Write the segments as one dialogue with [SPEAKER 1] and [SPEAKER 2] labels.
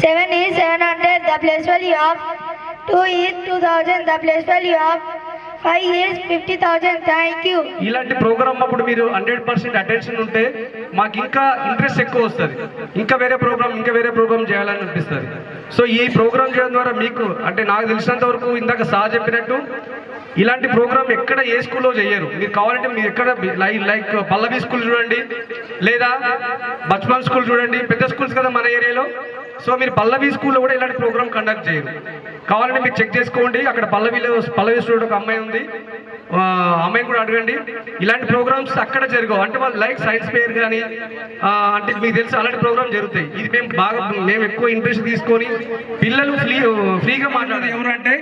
[SPEAKER 1] 7 is 700, the place value of 2 is 2000, the place value of 5 is 50,000. Thank you.
[SPEAKER 2] ఇలాంటి programme అప్పుడు మీరు 100% attention ఉంటే మాకు ఇంకా ఇంట్రెస్ట్ ఎక్కువ వస్తుంది, ఇంకా వేరే ప్రోగ్రామ్ చేయాలని అనిపిస్తుంది. సో ఈ ప్రోగ్రామ్ చేయడం ద్వారా మీకు అంటే నాకు తెలిసినంత వరకు ఇందాక సార్ చెప్పినట్టు ఇలాంటి ప్రోగ్రామ్ ఎక్కడ ఏ స్కూల్లో చేయరు. మీరు కావాలంటే మీరు ఎక్కడ లైక్ పల్లవి స్కూల్ చూడండి, లేదా బచ్పన్ స్కూల్ చూడండి, పెద్ద స్కూల్స్ కదా మన ఏరియాలో. సో మీరు పల్లవి స్కూల్లో కూడా ఇలాంటి ప్రోగ్రామ్ కండక్ట్ చేయరు. కావాలంటే మీరు చెక్ చేసుకోండి, అక్కడ పల్లవి స్టూడెంట్ ఒక అమ్మాయి ఉంది, అమ్మాయిని కూడా అడగండి. ఇలాంటి ప్రోగ్రామ్స్ అక్కడ జరగవు. అంటే వాళ్ళు లైక్ సైన్స్ ఫెయిర్ కానీ అంటే మీకు తెలుసు అలాంటి ప్రోగ్రామ్ జరుగుతాయి. ఇది మేము ఎక్కువ ఇంట్రెస్ట్ తీసుకొని పిల్లలు ఫ్రీగా మాట్లాడేది ఎవరు అంటే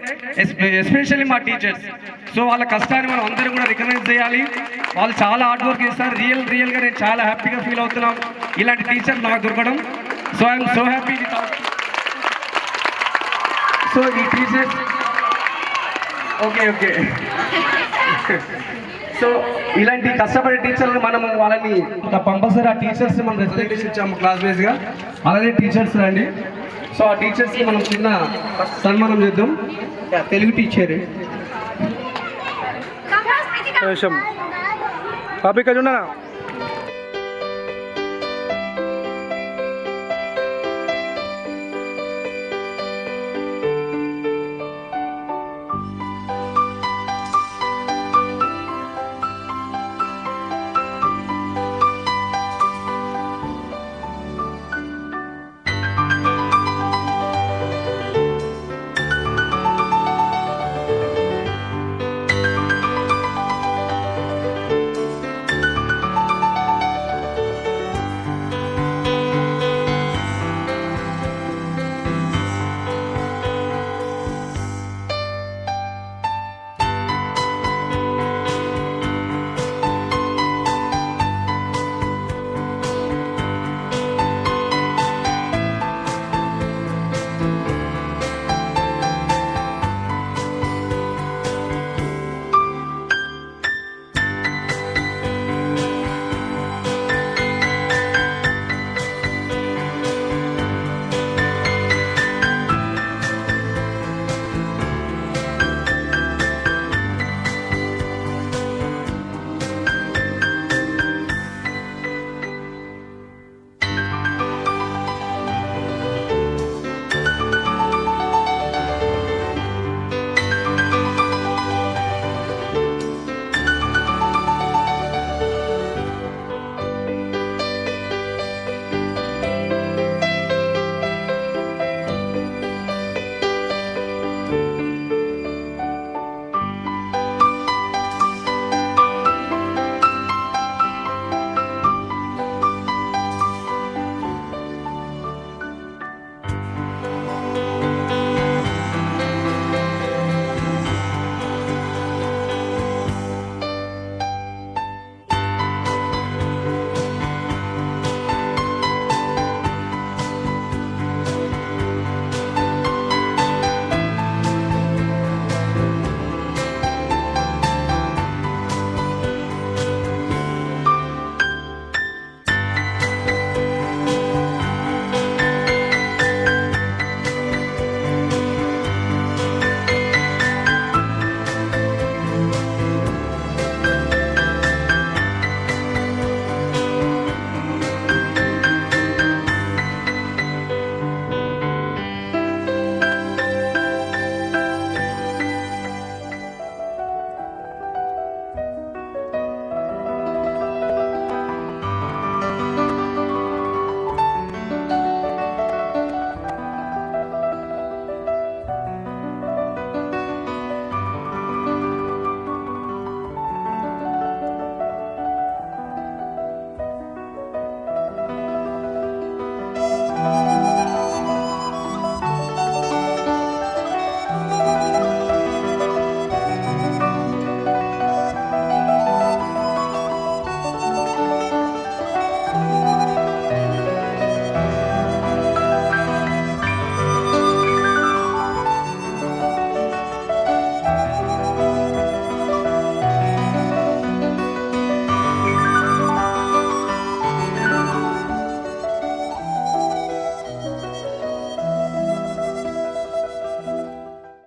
[SPEAKER 2] ఎస్పెషల్లీ మా టీచర్స్. సో వాళ్ళ కష్టాన్ని మనం అందరం కూడా రికగ్నైజ్ చేయాలి. వాళ్ళు చాలా హార్డ్ వర్క్ చేస్తారు. రియల్గా నేను చాలా హ్యాపీగా ఫీల్ అవుతున్నాం ఇలాంటి టీచర్ నాకు దొరకడం. So I'm so happy. So ఈ టీచర్స్ ఓకే సో ఇలాంటి కష్టపడే టీచర్లు మనం వాళ్ళని కంపల్సరీ ఆ టీచర్స్ మనం రెస్పెక్టేషన్ ఇచ్చాము క్లాస్ వైజ్గా. అలాగే టీచర్స్ రండి. సో ఆ టీచర్స్కి మనం చిన్న సన్మానం చేద్దాం. తెలుగు టీచర్
[SPEAKER 3] పాపిక చూడనా